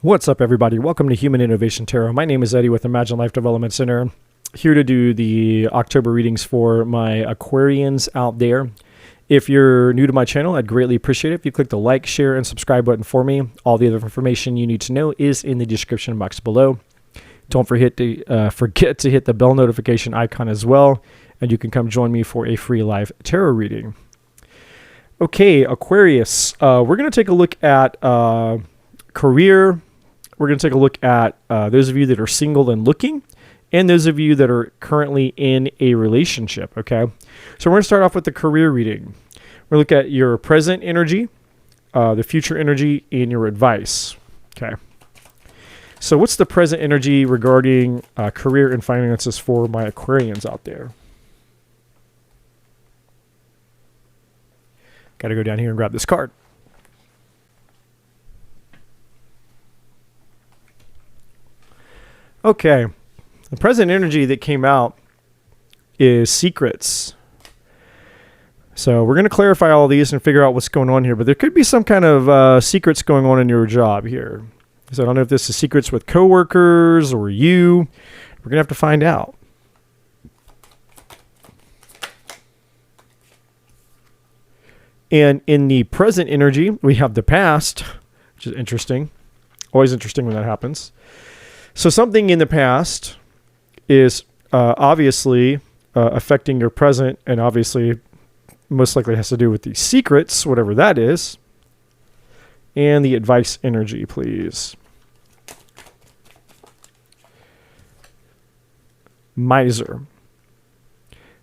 What's up, everybody? Welcome to Human Innovation Tarot. My name is Eddie with Imagine Life Development Center. Here to do the October readings for my Aquarians out there. If you're new to my channel, I'd greatly appreciate it if you click the like, share, and subscribe button for me. All the other information you need to know is in the description box below. Don't forget to hit the bell notification icon as well, and you can come join me for a free live tarot reading. Okay, Aquarius. We're going to take a look at career. We're going to take a look at those of you that are single and looking, and those of you that are currently in a relationship, okay? So we're going to start off with the career reading. We're going to look at your present energy, the future energy, and your advice, okay? So what's the present energy regarding career and finances for my Aquarians out there? Got to go down here and grab this card. Okay, the present energy that came out is secrets. So we're going to clarify all these and figure out what's going on here, but there could be some kind of secrets going on in your job here. So I don't know if this is secrets with coworkers or you. We're going to have to find out. And in the present energy, we have the past, which is interesting. Always interesting when that happens. So something in the past is obviously affecting your present, and obviously most likely has to do with the secrets, whatever that is. And the advice energy, please. Miser.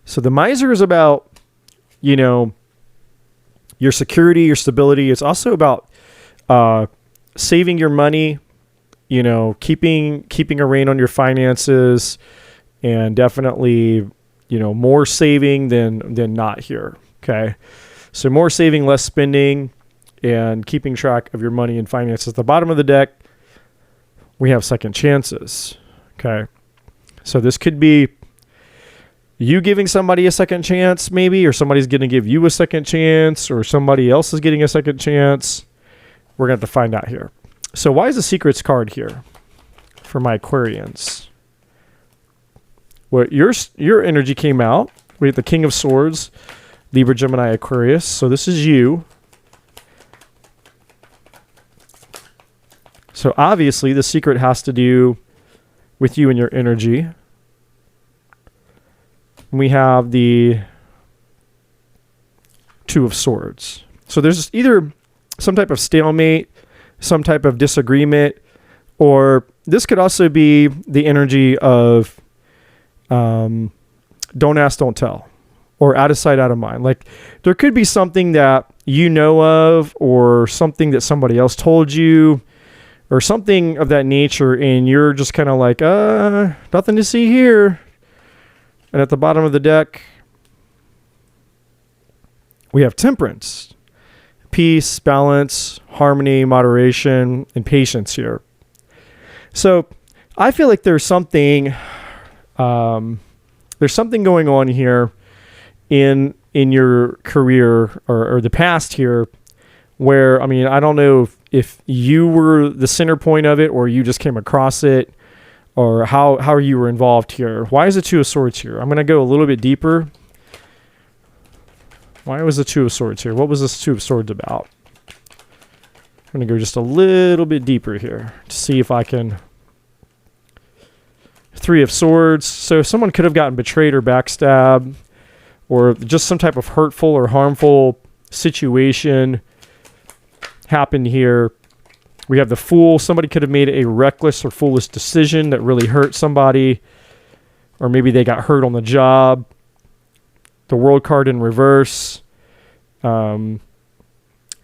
So the miser is about, you know, your security, your stability. It's also about saving your money, you know, keeping a rein on your finances, and definitely, you know, more saving than not here. Okay. So more saving, less spending, and keeping track of your money and finances. At the bottom of the deck, we have second chances. Okay. So this could be you giving somebody a second chance, maybe, or somebody's going to give you a second chance, or somebody else is getting a second chance. We're going to have to find out here. So why is the secrets card here for my Aquarians? Well, your energy came out. We have the King of Swords, Libra, Gemini, Aquarius. So this is you. So obviously the secret has to do with you and your energy. We have the Two of Swords. So there's either some type of stalemate, some type of disagreement, or this could also be the energy of don't ask, don't tell, or out of sight, out of mind. Like there could be something that you know of, or something that somebody else told you, or something of that nature, and you're just kind of like, nothing to see here. And at the bottom of the deck, we have Temperance. Peace, balance, harmony, moderation, and patience here. So I feel like there's something going on here in your career or the past here, where, I mean, I don't know if you were the center point of it, or you just came across it, or how you were involved here. Why is the Two of Swords here? I'm going to go a little bit deeper. Why was the Two of Swords here? What was this Two of Swords about? I'm going to go just a little bit deeper here to see if I can. Three of Swords. So someone could have gotten betrayed or backstabbed, or just some type of hurtful or harmful situation happened here. We have the Fool. Somebody could have made a reckless or foolish decision that really hurt somebody, or maybe they got hurt on the job. The World card in reverse. Or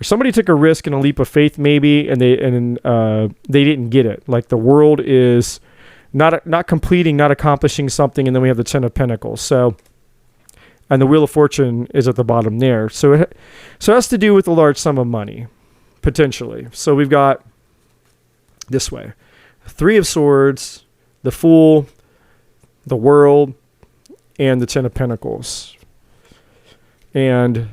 somebody took a risk and a leap of faith, maybe, and they didn't get it. Like the World is not completing, not accomplishing something, and then we have the Ten of Pentacles. So, and the Wheel of Fortune is at the bottom there. So it has to do with a large sum of money, potentially. So we've got this way: Three of Swords, the Fool, the World, and the Ten of Pentacles. And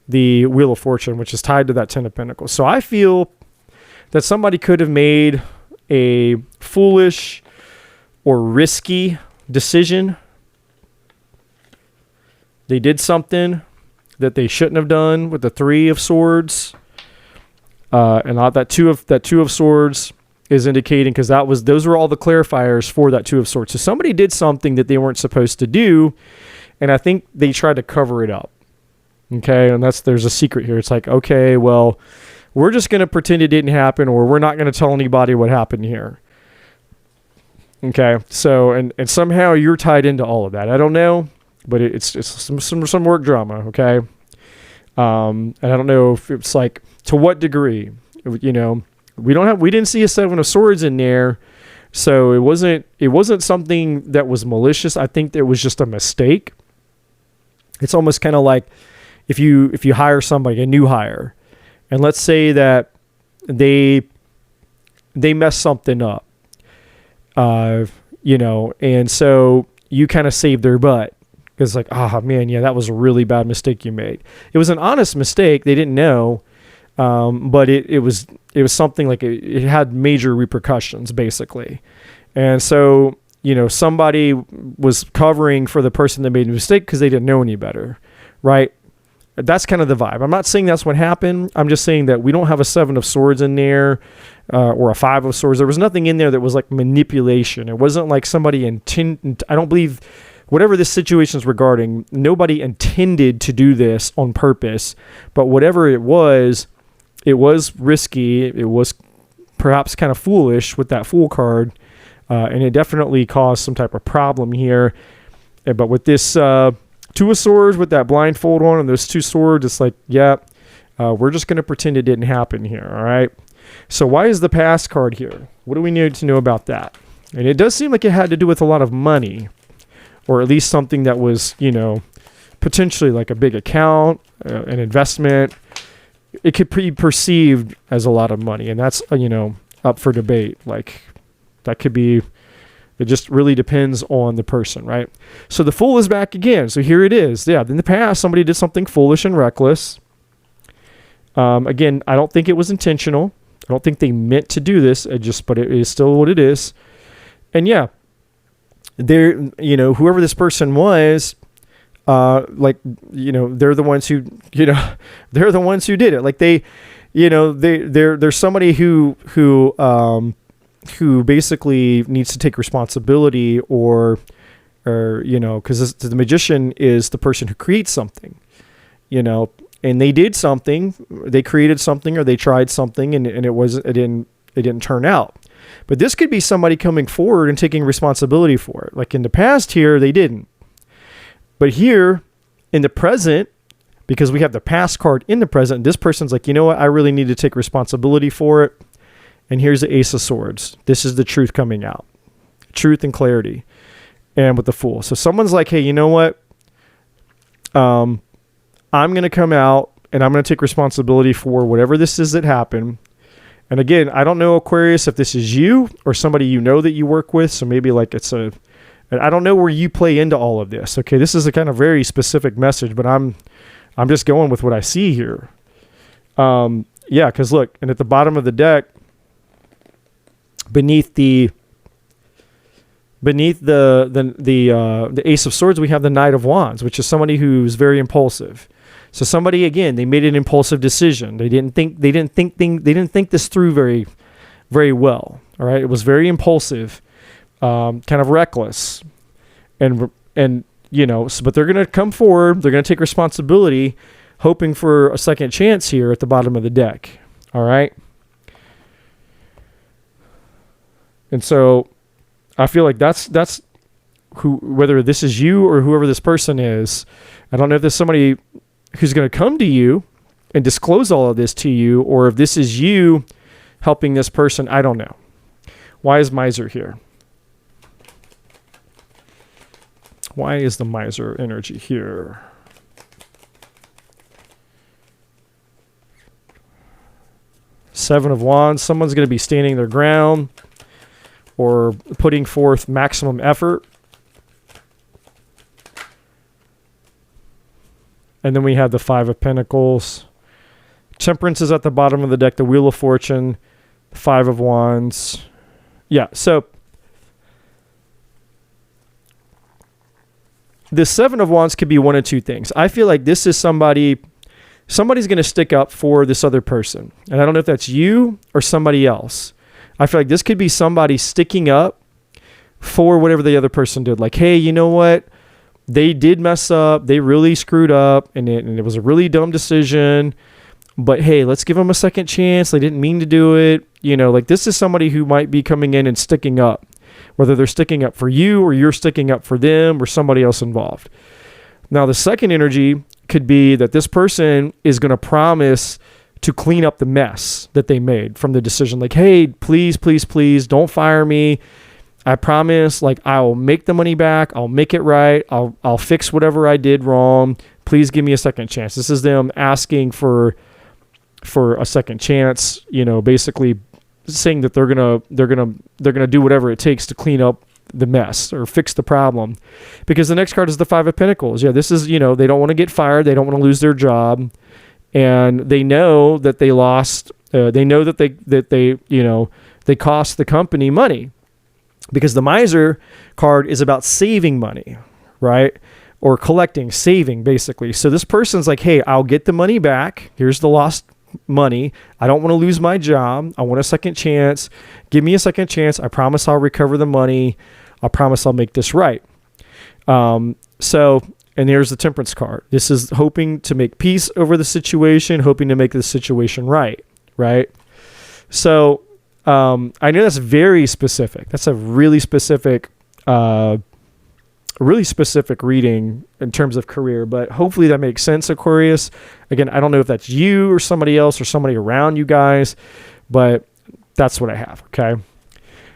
the Wheel of Fortune, which is tied to that Ten of Pentacles. So I feel that somebody could have made a foolish or risky decision. They did something that they shouldn't have done with the Three of Swords. And that two of Swords is indicating, because those were all the clarifiers for that Two of Swords. So somebody did something that they weren't supposed to do, and I think they tried to cover it up. Okay, and there's a secret here. It's like, okay, well, we're just going to pretend it didn't happen, or we're not going to tell anybody what happened here. Okay, so and somehow you're tied into all of that. I don't know, but it's some work drama. Okay, and I don't know if it's like, to what degree. You know, we didn't see a Seven of Swords in there, so it wasn't something that was malicious. I think there was just a mistake. It's almost kind of like if you hire somebody, a new hire, and let's say that they mess something up. You know, and so you kind of save their butt. Because like, oh man, yeah, that was a really bad mistake you made. It was an honest mistake. They didn't know, but it was something like it had major repercussions, basically. And so, you know, somebody was covering for the person that made a mistake because they didn't know any better, right? That's kind of the vibe. I'm not saying that's what happened. I'm just saying that we don't have a Seven of Swords in there, or a Five of Swords. There was nothing in there that was like manipulation. It wasn't like somebody I don't believe, whatever this situation is regarding, nobody intended to do this on purpose. But whatever it was risky. It was perhaps kind of foolish with that Fool card, and it definitely caused some type of problem here. But with this Two of Swords with that blindfold on and those two swords, it's like, yeah, we're just going to pretend it didn't happen here, all right? So why is the Past card here? What do we need to know about that? And it does seem like it had to do with a lot of money, or at least something that was, you know, potentially like a big account, an investment. It could be perceived as a lot of money, and that's, you know, up for debate. Like, that could be... It just really depends on the person, right? So the Fool is back again. So here it is. Yeah, in the past, somebody did something foolish and reckless. Again, I don't think it was intentional. I don't think they meant to do this. But it is still what it is. And yeah, you know, whoever this person was, like, you know, they're the ones who, you know, they're the ones who did it. Like they're somebody who basically needs to take responsibility, or you know, because the magician is the person who creates something, you know, and they did something, they created something, or they tried something, and it didn't turn out. But this could be somebody coming forward and taking responsibility for it. Like in the past here, they didn't. But here in the present, because we have the Past card in the present, this person's like, you know what, I really need to take responsibility for it. And here's the Ace of Swords. This is the truth coming out. Truth and clarity. And with the Fool. So someone's like, hey, you know what? I'm going to come out and I'm going to take responsibility for whatever this is that happened. And again, I don't know, Aquarius, if this is you or somebody you know that you work with. So maybe like I don't know where you play into all of this. Okay, this is a kind of very specific message, but I'm just going with what I see here. Yeah, because look, and at the bottom of the deck, beneath the Ace of Swords, we have the Knight of Wands, which is somebody who's very impulsive. So somebody, again, they made an impulsive decision. They didn't think this through very, very well. All right, it was very impulsive, kind of reckless, and you know. But they're going to come forward. They're going to take responsibility, hoping for a second chance here at the bottom of the deck. All right. And so I feel like that's who, whether this is you or whoever this person is, I don't know if there's somebody who's going to come to you and disclose all of this to you, or if this is you helping this person. I don't know. Why is Miser here? Why is the Miser energy here? Seven of Wands. Someone's going to be standing their ground or putting forth maximum effort. And then we have the Five of Pentacles. Temperance is at the bottom of the deck, the Wheel of Fortune. Five of Wands. Yeah, so the Seven of Wands could be one of two things. I feel like this is somebody's going to stick up for this other person. And I don't know if that's you or somebody else. I feel like this could be somebody sticking up for whatever the other person did. Like, hey, you know what? They did mess up. They really screwed up, and it was a really dumb decision. But hey, let's give them a second chance. They didn't mean to do it. You know, like this is somebody who might be coming in and sticking up, whether they're sticking up for you or you're sticking up for them or somebody else involved. Now, the second energy could be that this person is going to promise to clean up the mess that they made from the decision. Like, hey, please, please, please don't fire me. I promise, like, I'll make the money back. I'll make it right. I'll fix whatever I did wrong. Please give me a second chance. This is them asking for a second chance, you know, basically saying that they're gonna do whatever it takes to clean up the mess or fix the problem. Because the next card is the Five of Pentacles. Yeah, this is, you know, they don't want to get fired. They don't want to lose their job. And they know that they lost, they know that they, you know, they cost the company money. Because the Miser card is about saving money, right? Or collecting, saving, basically. So this person's like, hey, I'll get the money back. Here's the lost money. I don't want to lose my job. I want a second chance. Give me a second chance. I promise I'll recover the money. I promise I'll make this right. And here's the Temperance card. This is hoping to make peace over the situation, hoping to make the situation right? So I know that's very specific. That's a really specific reading in terms of career, but hopefully that makes sense, Aquarius. Again, I don't know if that's you or somebody else or somebody around you guys, but that's what I have, okay?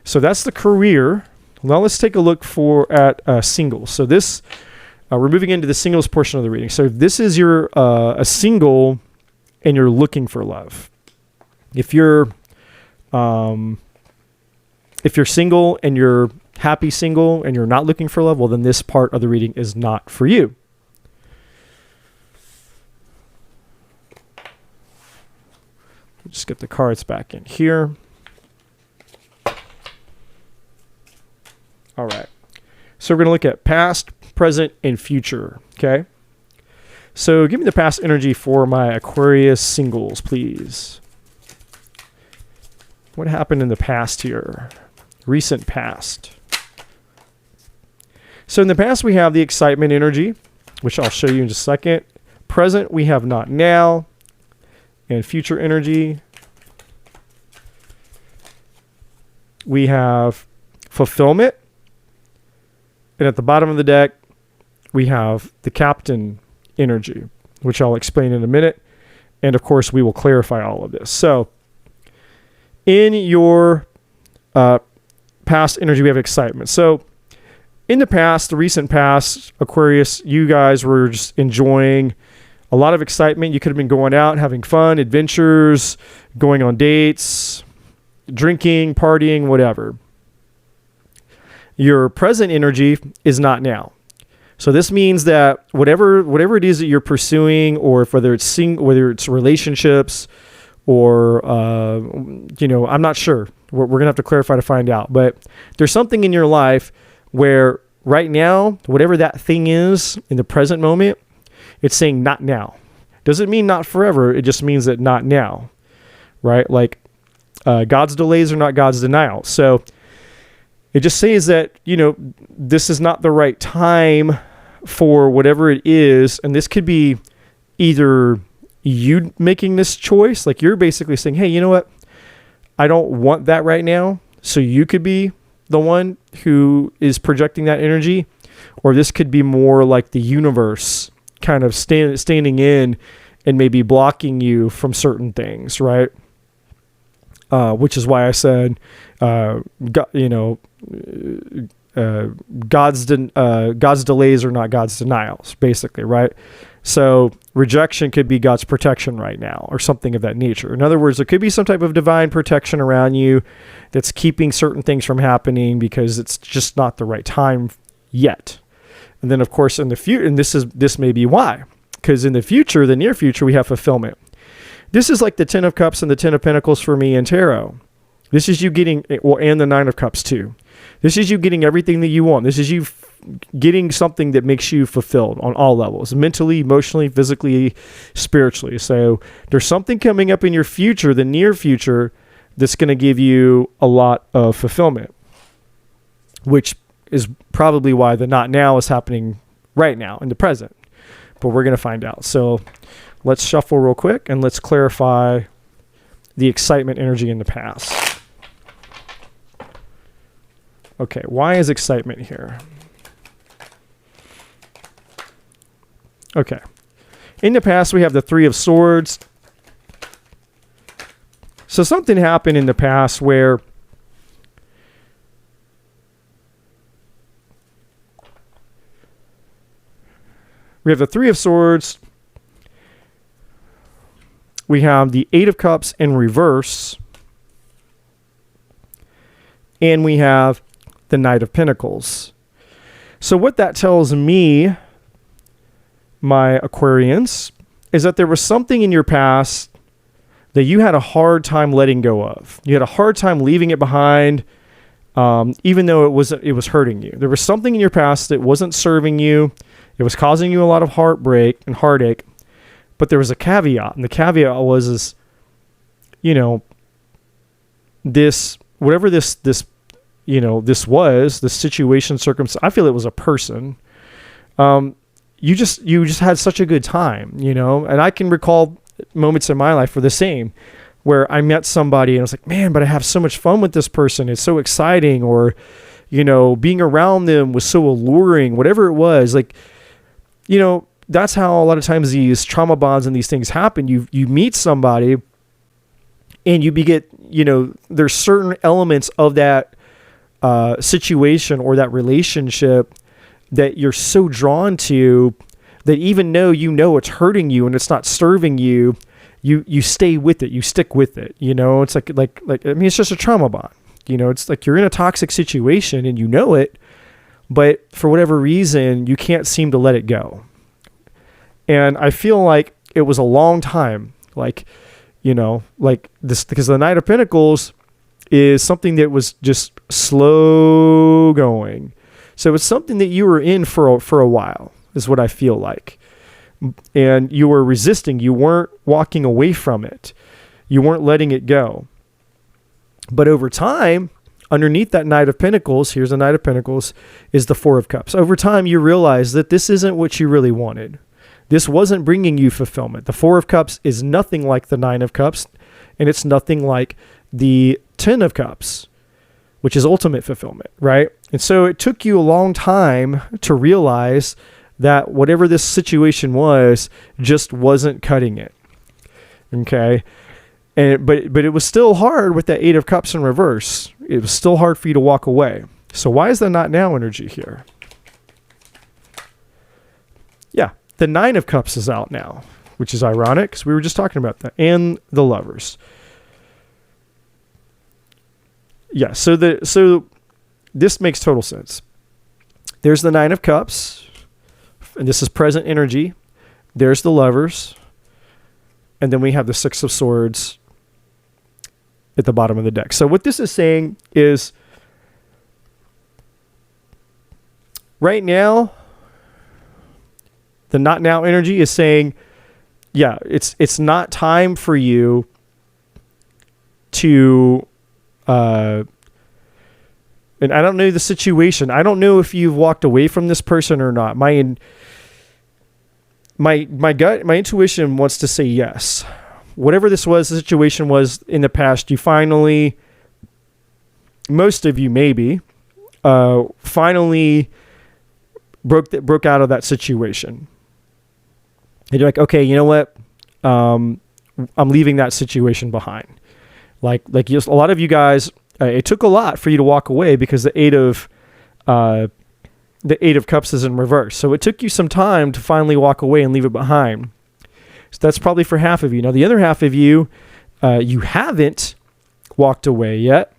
So that's the career. Now let's take a look at singles. So this, we're moving into the singles portion of the reading. So if this is your a single and you're looking for love. If you're single and you're happy single and you're not looking for love, well, then this part of the reading is not for you. Just get the cards back in here. All right. So we're going to look at past, present, and future. Okay. So give me the past energy for my Aquarius singles, please. What happened in the past here? Recent past. So in the past, we have the excitement energy, which I'll show you in just a second. Present, we have not now. And future energy, we have fulfillment. And at the bottom of the deck, we have the Captain energy, which I'll explain in a minute. And of course, we will clarify all of this. So in your past energy, we have excitement. So in the past, the recent past, Aquarius, you guys were just enjoying a lot of excitement. You could have been going out, having fun, adventures, going on dates, drinking, partying, whatever. Your present energy is not now. So this means that whatever it is that you're pursuing, or whether it's relationships, or I'm not sure. We're gonna have to clarify to find out. But there's something in your life where right now, whatever that thing is in the present moment, it's saying not now. Doesn't mean not forever. It just means that not now, right? Like God's delays are not God's denial. So it just says that, this is not the right time for whatever it is. And this could be either you making this choice, like you're basically saying, hey, you know what? I don't want that right now. So you could be the one who is projecting that energy, or this could be more like the universe kind of standing in and maybe blocking you from certain things, right? Which is why I said, God's delays are not God's denials, basically, right? So rejection could be God's protection right now, or something of that nature. In other words, there could be some type of divine protection around you that's keeping certain things from happening because it's just not the right time yet. And then, of course, in the future, and this may be why, because in the future, the near future, we have fulfillment. This is like the Ten of Cups and the Ten of Pentacles for me in tarot. This is you getting, well, and the Nine of Cups too. This is you getting everything that you want. This is you getting something that makes you fulfilled on all levels, mentally, emotionally, physically, spiritually. So there's something coming up in your future, the near future, that's going to give you a lot of fulfillment, which is probably why the not now is happening right now in the present. But we're going to find out. So let's shuffle real quick and let's clarify the excitement energy in the past. Okay, why is excitement here? Okay. In the past, we have the Three of Swords. So something happened in the past where we have the Three of Swords. We have the Eight of Cups in reverse. And we have the Knight of Pentacles. So what that tells me, my Aquarians, is that there was something in your past that you had a hard time letting go of. You had a hard time leaving it behind, even though it was hurting you. There was something in your past that wasn't serving you. It was causing you a lot of heartbreak and heartache. But there was a caveat, and the caveat was, this, whatever this situation, circumstance, I feel it was a person. You just had such a good time, and I can recall moments in my life were the same, where I met somebody and I was like, man, but I have so much fun with this person. It's so exciting. Or, being around them was so alluring, whatever it was. Like, that's how a lot of times these trauma bonds and these things happen. You meet somebody and you get, there's certain elements of that situation or that relationship that you're so drawn to that even though it's hurting you and it's not serving you, you stay with it, you stick with it. It's like it's just a trauma bond. It's like you're in a toxic situation and it, but for whatever reason, you can't seem to let it go. And I feel like it was a long time, like this, because the Knight of Pentacles is something that was just slow going. So it's something that you were in for a while, is what I feel like. And you were resisting. You weren't walking away from it. You weren't letting it go. But over time, underneath that Knight of Pentacles, here's the Knight of Pentacles, is the Four of Cups. Over time, you realize that this isn't what you really wanted. This wasn't bringing you fulfillment. The Four of Cups is nothing like the Nine of Cups, and it's nothing like the Ten of Cups, which is ultimate fulfillment, right? And so it took you a long time to realize that whatever this situation was just wasn't cutting it. Okay? But it was still hard with that Eight of Cups in reverse. It was still hard for you to walk away. So why is the not now energy here? Yeah, the Nine of Cups is out now, which is ironic because we were just talking about that. And the Lovers. Yeah, so this makes total sense. There's the Nine of Cups, and this is present energy. There's the Lovers, and then we have the Six of Swords at the bottom of the deck. So what this is saying is, right now, the not now energy is saying, yeah, it's not time for you to and I don't know the situation. I don't know if you've walked away from this person or not. My gut, my intuition wants to say yes. Whatever this was, the situation was in the past, you finally, most of you maybe, finally broke out of that situation. And you're like, okay, you know what? I'm leaving that situation behind. Like a lot of you guys, it took a lot for you to walk away because the Eight of Cups is in reverse. So it took you some time to finally walk away and leave it behind. So that's probably for half of you. Now the other half of you, you haven't walked away yet,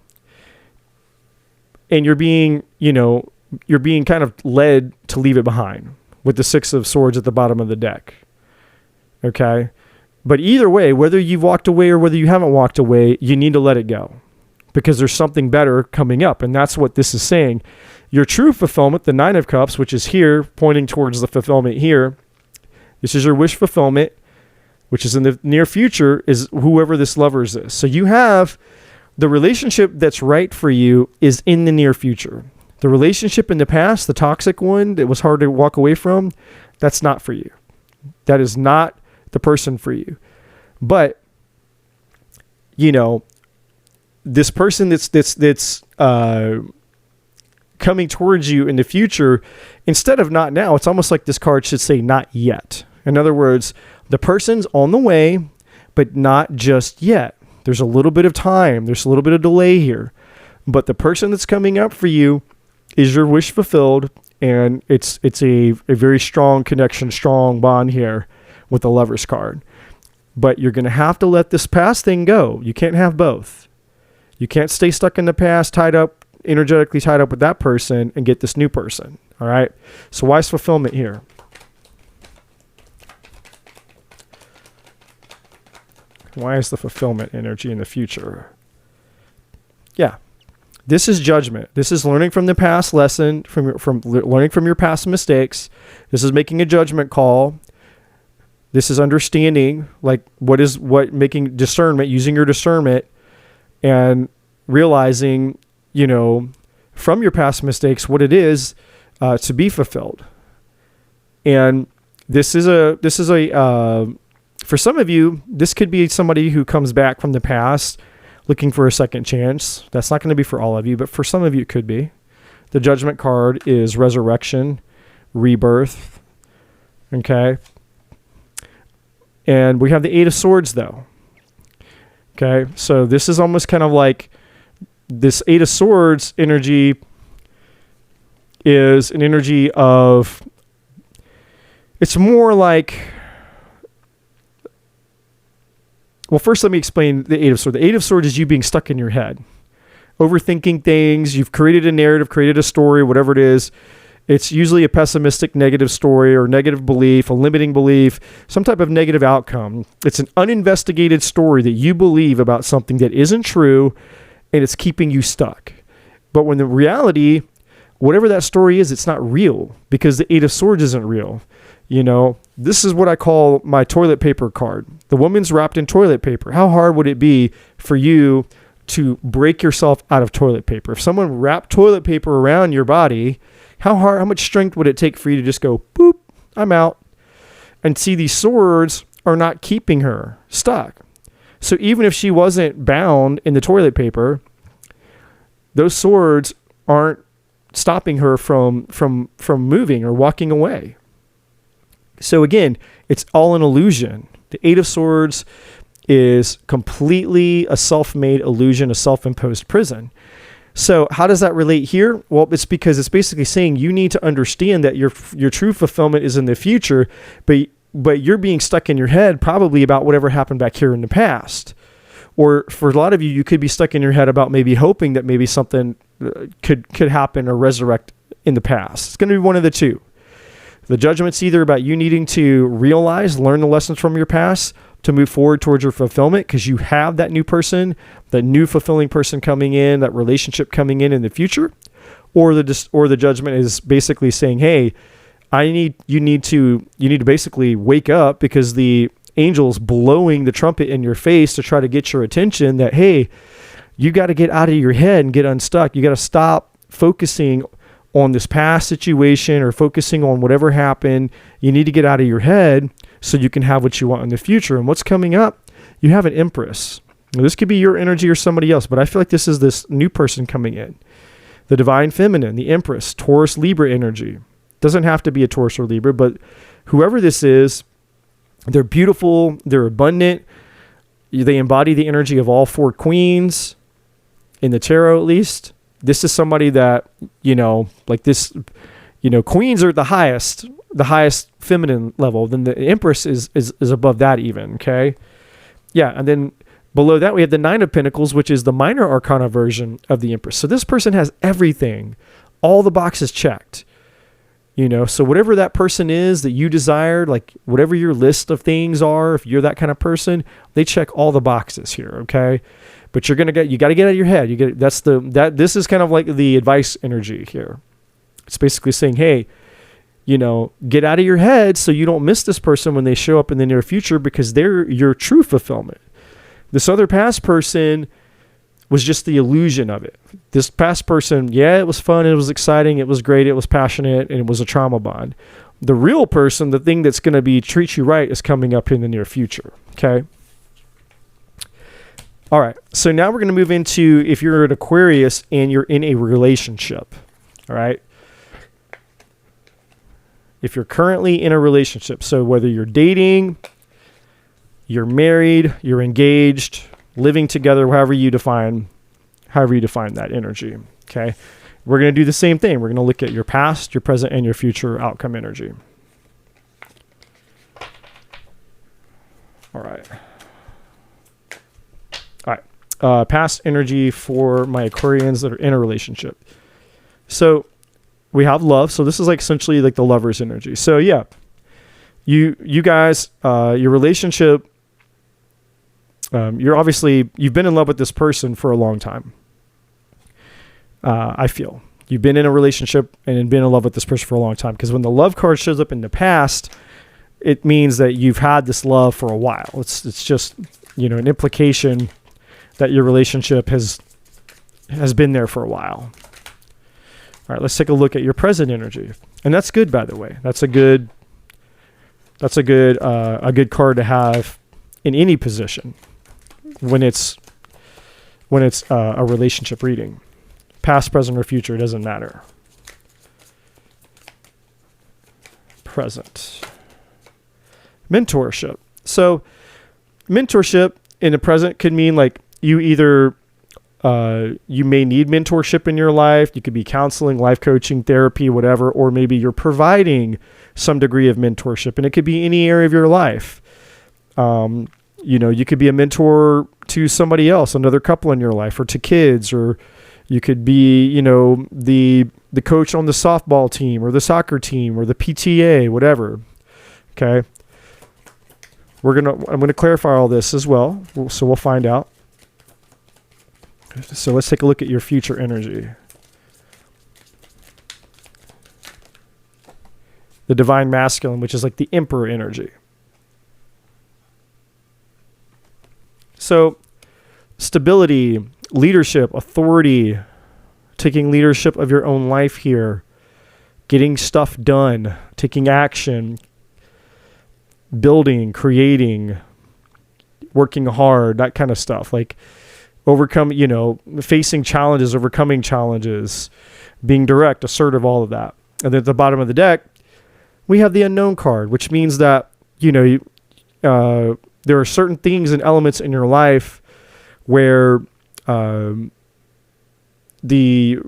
and you're being kind of led to leave it behind with the Six of Swords at the bottom of the deck. Okay. But either way, whether you've walked away or whether you haven't walked away, you need to let it go. because there's something better coming up. And that's what this is saying. Your true fulfillment, the Nine of Cups, which is here, pointing towards the fulfillment here. This is your wish fulfillment, which is in the near future, is whoever this lover's is. So you have the relationship that's right for you is in the near future. The relationship in the past, the toxic one that was hard to walk away from, that's not for you. That is not the person for you. But, you know, this person that's coming towards you in the future, instead of not now, it's almost like this card should say not yet. In other words, the person's on the way, but not just yet. There's a little bit of time. There's a little bit of delay here. But the person that's coming up for you is your wish fulfilled, and it's a very strong connection, strong bond here with the Lover's card. But you're going to have to let this past thing go. You can't have both. You can't stay stuck in the past, energetically tied up with that person and get this new person. All right? So why is fulfillment here? Why is the fulfillment energy in the future? Yeah. This is judgment. This is learning from the past lesson, from learning from your past mistakes. This is making a judgment call. This is understanding, like, making discernment, using your discernment and realizing, you know, from your past mistakes, what it is to be fulfilled. And this is for some of you, this could be somebody who comes back from the past looking for a second chance. That's not going to be for all of you, but for some of you, it could be. The Judgment card is resurrection, rebirth. Okay. And we have the Eight of Swords, though. Okay. So this is almost kind of like this Eight of Swords energy is an energy of, it's more like, well, first let me explain the Eight of Swords. The Eight of Swords is you being stuck in your head, overthinking things. You've created a narrative, created a story, whatever it is. It's usually a pessimistic, negative story or negative belief, a limiting belief, some type of negative outcome. It's an uninvestigated story that you believe about something that isn't true, and it's keeping you stuck. But when the reality, whatever that story is, it's not real because the Eight of Swords isn't real. You know, this is what I call my toilet paper card. The woman's wrapped in toilet paper. How hard would it be for you to break yourself out of toilet paper? If someone wrapped toilet paper around your body, how much strength would it take for you to just go, boop, I'm out? And see, these swords are not keeping her stuck. So even if she wasn't bound in the toilet paper, those swords aren't stopping her from moving or walking away. So again, it's all an illusion. The Eight of Swords is completely a self-made illusion, a self-imposed prison. So how does that relate here? Well, it's because it's basically saying you need to understand that your true fulfillment is in the future, but you're being stuck in your head probably about whatever happened back here in the past. Or for a lot of you, you could be stuck in your head about maybe hoping that maybe something could happen or resurrect in the past. It's going to be one of the two. The Judgment's either about you needing to realize, learn the lessons from your past to move forward towards your fulfillment because you have that new person, that new fulfilling person coming in, that relationship coming in the future, or the Judgment is basically saying, hey, you need to basically wake up because the angel's blowing the trumpet in your face to try to get your attention that, hey, you got to get out of your head and get unstuck. You got to stop focusing on this past situation or focusing on whatever happened. You need to get out of your head so you can have what you want in the future. And what's coming up? You have an Empress. Now, this could be your energy or somebody else, but I feel like this is this new person coming in. The Divine Feminine, the Empress, Taurus, Libra energy. Doesn't have to be a Taurus or Libra, but whoever this is, they're beautiful, they're abundant, they embody the energy of all four queens in the tarot at least. This is somebody that, like this, queens are the highest feminine level. Then the Empress is above that even, okay? Yeah, and then below that we have the Nine of Pentacles, which is the minor arcana version of the Empress. So this person has everything, all the boxes checked. So whatever that person is that you desired, like whatever your list of things are, if you're that kind of person, they check all the boxes here. Okay. But you got to get out of your head. This is kind of like the advice energy here. It's basically saying, hey, get out of your head so you don't miss this person when they show up in the near future, because they're your true fulfillment. This other past person was just the illusion of it. This past person, it was fun, it was exciting, it was great, it was passionate, and it was a trauma bond. The real person, the thing that's going to treat you right, is coming up in the near future. Okay? All right. So now we're going to move into if you're an Aquarius and you're in a relationship. All right? If you're currently in a relationship, so whether you're dating, you're married, you're engaged, living together, however you define that energy, okay? We're going to do the same thing. We're going to look at your past, your present, and your future outcome energy. All right. Past energy for my Aquarians that are in a relationship. So we have love. So this is like essentially like the lover's energy. So yeah, you guys, your relationship, you've been in love with this person for a long time. I feel you've been in a relationship and been in love with this person for a long time, because when the love card shows up in the past, it means that you've had this love for a while. It's just, an implication that your relationship has been there for a while. All right, let's take a look at your present energy. And that's good, by the way. That's a good card to have in any position when it's a relationship reading. Past, present, or future, it doesn't matter. Present. Mentorship. So mentorship in the present could mean like you either you may need mentorship in your life. You could be counseling, life coaching, therapy, whatever, or maybe you're providing some degree of mentorship, and it could be any area of your life. You could be a mentor to somebody else, another couple in your life, or to kids, or you could be, the coach on the softball team or the soccer team or the PTA, whatever. Okay. I'm going to clarify all this as well. So we'll find out. So let's take a look at your future energy. The divine masculine, which is like the emperor energy. So stability, leadership, authority, taking leadership of your own life here, getting stuff done, taking action, building, creating, working hard, that kind of stuff. Like facing challenges, overcoming challenges, being direct, assertive, all of that. And then at the bottom of the deck, we have the unknown card, which means that, there are certain things and elements in your life where the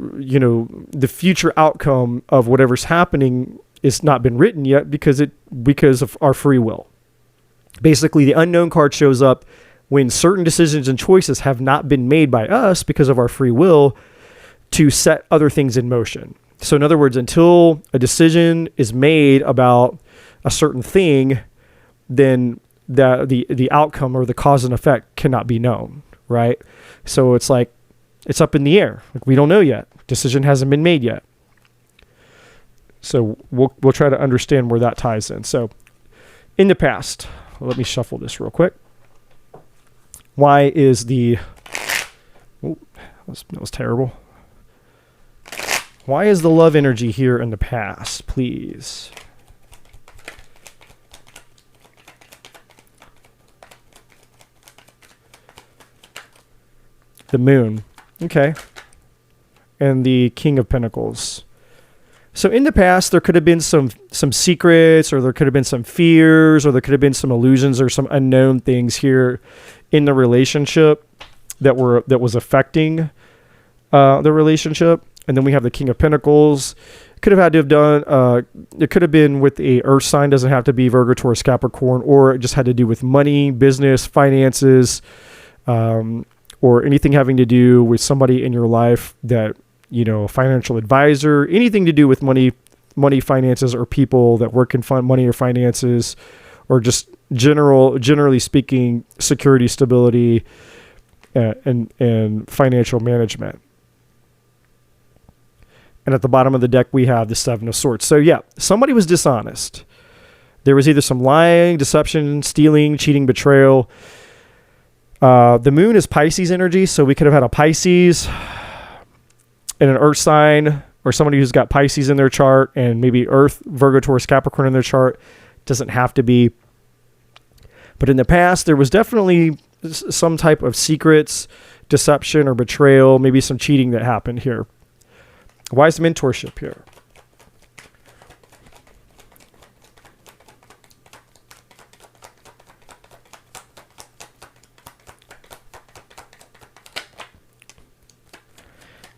future outcome of whatever's happening is not been written yet because of our free will. Basically, the unknown card shows up when certain decisions and choices have not been made by us because of our free will to set other things in motion. So in other words, until a decision is made about a certain thing, then the outcome or the cause and effect cannot be known, right? So it's like, it's up in the air. Like we don't know yet. Decision hasn't been made yet. So we'll try to understand where that ties in. So in the past, let me shuffle this real quick. Why is that was terrible. Why is the love energy here in the past, please? The moon. Okay. And the King of Pentacles. So in the past, there could have been some secrets, or there could have been some fears, or there could have been some illusions or some unknown things here in the relationship that was affecting the relationship. And then we have the King of Pentacles. Could have had to have done, it could have been with a earth sign, doesn't have to be Virgo, Taurus, Capricorn, or it just had to do with money, business, finances, or anything having to do with somebody in your life that, a financial advisor, anything to do with money, money, finances, or people that work in money or finances, or just generally speaking, security, stability, and financial management. And at the bottom of the deck, we have the Seven of Swords. So yeah, somebody was dishonest. There was either some lying, deception, stealing, cheating, betrayal. The moon is Pisces energy, so we could have had a Pisces and an earth sign, or somebody who's got Pisces in their chart, and maybe Earth, Virgo, Taurus, Capricorn in their chart. Doesn't have to be. But in the past, there was definitely some type of secrets, deception, or betrayal, maybe some cheating that happened here. Why is mentorship here?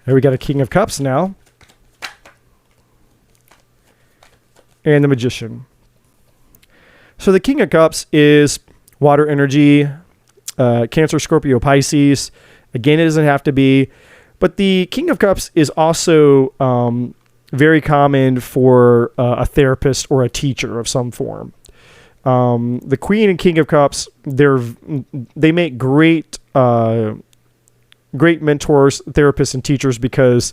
There we got a King of Cups now. And the Magician. So the King of Cups is water energy, Cancer, Scorpio, Pisces. Again, it doesn't have to be. But the King of Cups is also very common for a therapist or a teacher of some form. The Queen and King of Cups, they make great mentors, therapists, and teachers because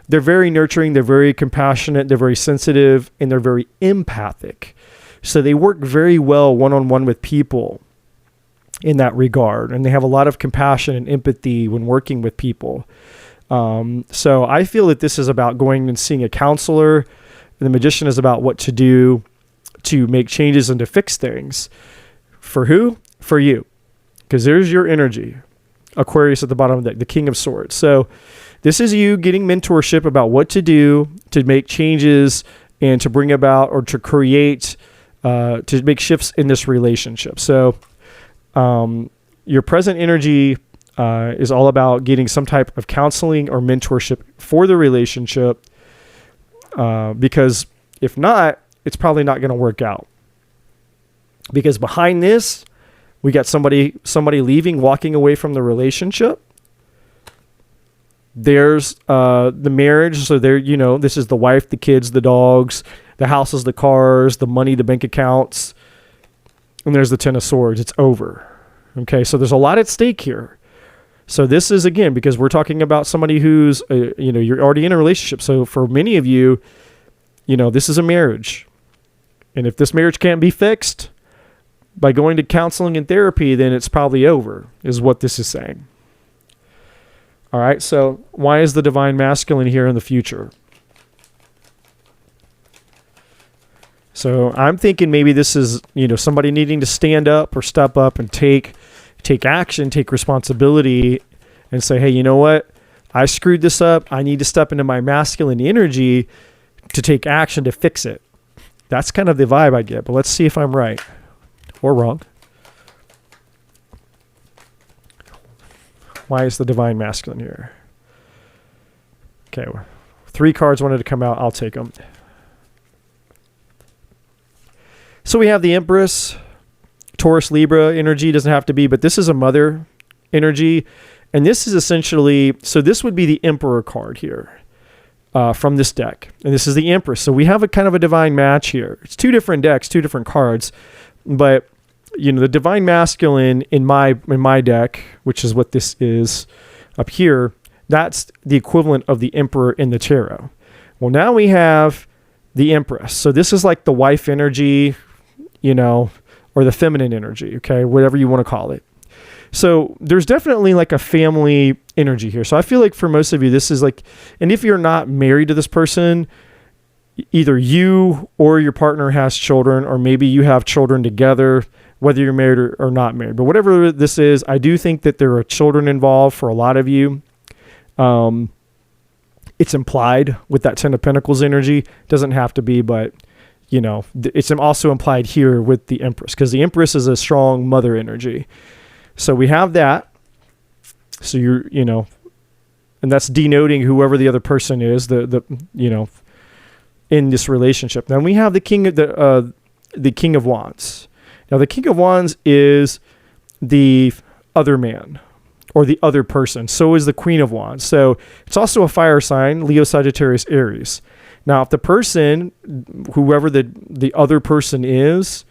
they're very nurturing, they're very compassionate, they're very sensitive, and they're very empathic. So they work very well one-on-one with people in that regard. And they have a lot of compassion and empathy when working with people. So I feel that this is about going and seeing a counselor. The Magician is about what to do to make changes and to fix things. For who? For you. Because there's your energy. Aquarius at the bottom of the King of Swords. So this is you getting mentorship about what to do to make changes and to bring about or to create, to make shifts in this relationship. So your present energy is all about getting some type of counseling or mentorship for the relationship, because if not, it's probably not going to work out. Because behind this, we got somebody leaving, walking away from the relationship. There's the marriage. So there, this is the wife, the kids, the dogs, the houses, the cars, the money, the bank accounts. And there's the Ten of Swords. It's over. Okay, so there's a lot at stake here. So this is, again, because we're talking about somebody who's, you're already in a relationship. So for many of you, this is a marriage. And if this marriage can't be fixed by going to counseling and therapy, then it's probably over, is what this is saying. All right, so why is the Divine Masculine here in the future? So I'm thinking maybe this is, somebody needing to stand up or step up and take action, take responsibility, and say, hey, you know what? I screwed this up. I need to step into my masculine energy to take action to fix it. That's kind of the vibe I get, but let's see if I'm right or wrong. Why is the Divine Masculine here? Okay, 3 cards wanted to come out. I'll take them. So we have the Empress, Taurus, Libra energy. Doesn't have to be, but this is a mother energy. And this is essentially, so this would be the Emperor card here from this deck. And this is the Empress. So we have a kind of a divine match here. It's 2 different decks, 2 different cards. But, the Divine Masculine in my deck, which is what this is up here, that's the equivalent of the Emperor in the tarot. Well, now we have the Empress. So this is like the wife energy, or the feminine energy, okay, whatever you want to call it. So there's definitely like a family energy here. So I feel like for most of you, this is like, and if you're not married to this person, either you or your partner has children, or maybe you have children together, whether you're married or not married. But whatever this is, I do think that there are children involved for a lot of you. It's implied with that Ten of Pentacles energy. Doesn't have to be, but it's also implied here with the Empress, because the Empress is a strong mother energy. So we have that. So and that's denoting whoever the other person is, in this relationship. Then we have the King of Wands. Now the King of Wands is the other man, or the other person. So is the Queen of Wands. So it's also a fire sign, Leo, Sagittarius, Aries. Now, if the person, whoever the other person is,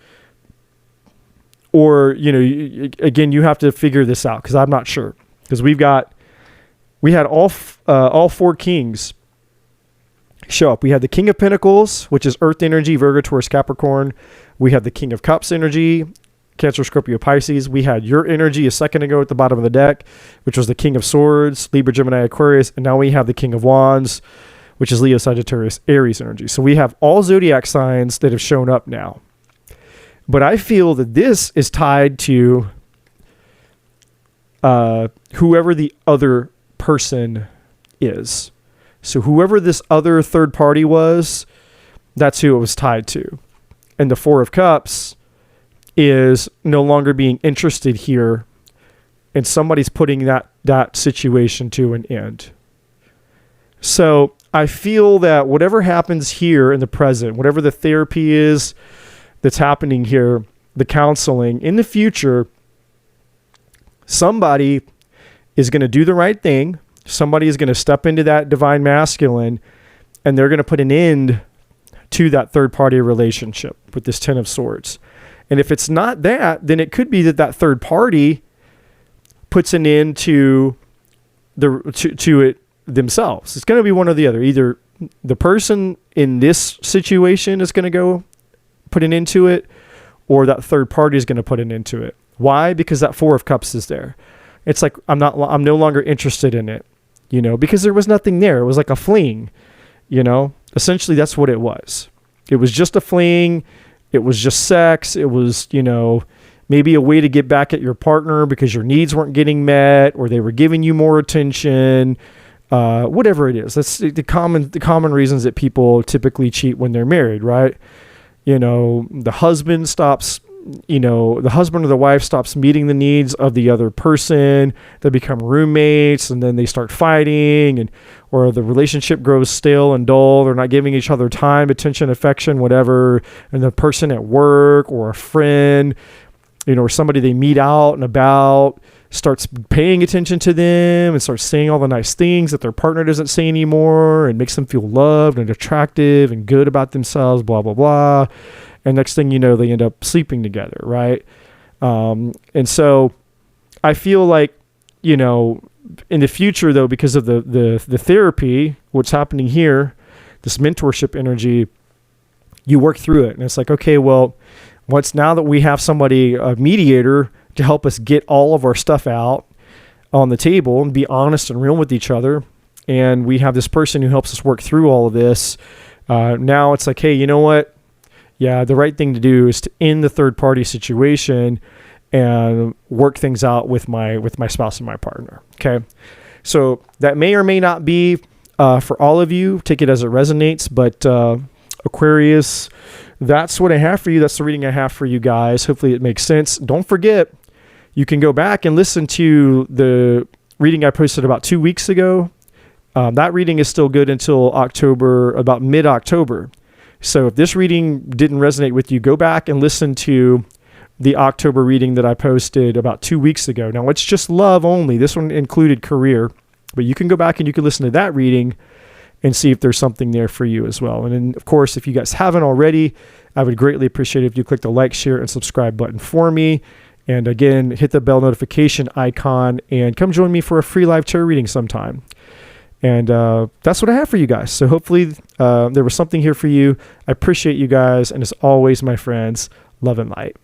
or, again, you have to figure this out, because I'm not sure. Because we had all four kings show up. We had the King of Pentacles, which is Earth energy, Virgo, Taurus, Capricorn. We had the King of Cups energy, Cancer, Scorpio, Pisces. We had your energy a second ago at the bottom of the deck, which was the King of Swords, Libra, Gemini, Aquarius. And now we have the King of Wands, which is Leo, Sagittarius, Aries energy. So we have all zodiac signs that have shown up now. But I feel that this is tied to whoever the other person is. So whoever this other third party was, that's who it was tied to. And the Four of Cups is no longer being interested here, and somebody's putting that situation to an end. So I feel that whatever happens here in the present, whatever the therapy is that's happening here, the counseling, in the future, somebody is going to do the right thing. Somebody is going to step into that divine masculine, and they're going to put an end to that third party relationship with this Ten of Swords. And if it's not that, then it could be that third party puts an end to it themselves. It's going to be one or the other. Either the person in this situation is going to go put an end to it, or that third party is going to put an end to it. Why? Because that Four of Cups is there. It's like, I'm no longer interested in it, because there was nothing there. It was like a fling, essentially that's what it was. It was just a fling. It was just sex. It was, maybe a way to get back at your partner because your needs weren't getting met, or they were giving you more attention, whatever it is. That's the common reasons that people typically cheat when they're married, right? The husband or the wife stops meeting the needs of the other person. They become roommates, and then they start fighting, or the relationship grows stale and dull. They're not giving each other time, attention, affection, whatever. And the person at work or a friend, or somebody they meet out and about starts paying attention to them and starts saying all the nice things that their partner doesn't say anymore, and makes them feel loved and attractive and good about themselves, blah, blah, blah. And next thing you know, they end up sleeping together, right? And so I feel like, in the future, though, because of the therapy, what's happening here, this mentorship energy, you work through it. And it's like, okay, well, now that we have somebody, a mediator, to help us get all of our stuff out on the table and be honest and real with each other, and we have this person who helps us work through all of this, now it's like, hey, you know what? Yeah, the right thing to do is to end the third party situation and work things out with my spouse and my partner. Okay. So that may or may not be for all of you. Take it as it resonates. But Aquarius, that's what I have for you. That's the reading I have for you guys. Hopefully it makes sense. Don't forget, you can go back and listen to the reading I posted about 2 weeks ago. That reading is still good until October, about mid-October. So if this reading didn't resonate with you, go back and listen to the October reading that I posted about 2 weeks ago. Now, it's just love only. This one included career, but you can go back and you can listen to that reading and see if there's something there for you as well. And then, of course, if you guys haven't already, I would greatly appreciate it if you click the like, share, and subscribe button for me. And again, hit the bell notification icon and come join me for a free live tarot reading sometime. And that's what I have for you guys. So hopefully there was something here for you. I appreciate you guys. And as always, my friends, love and light.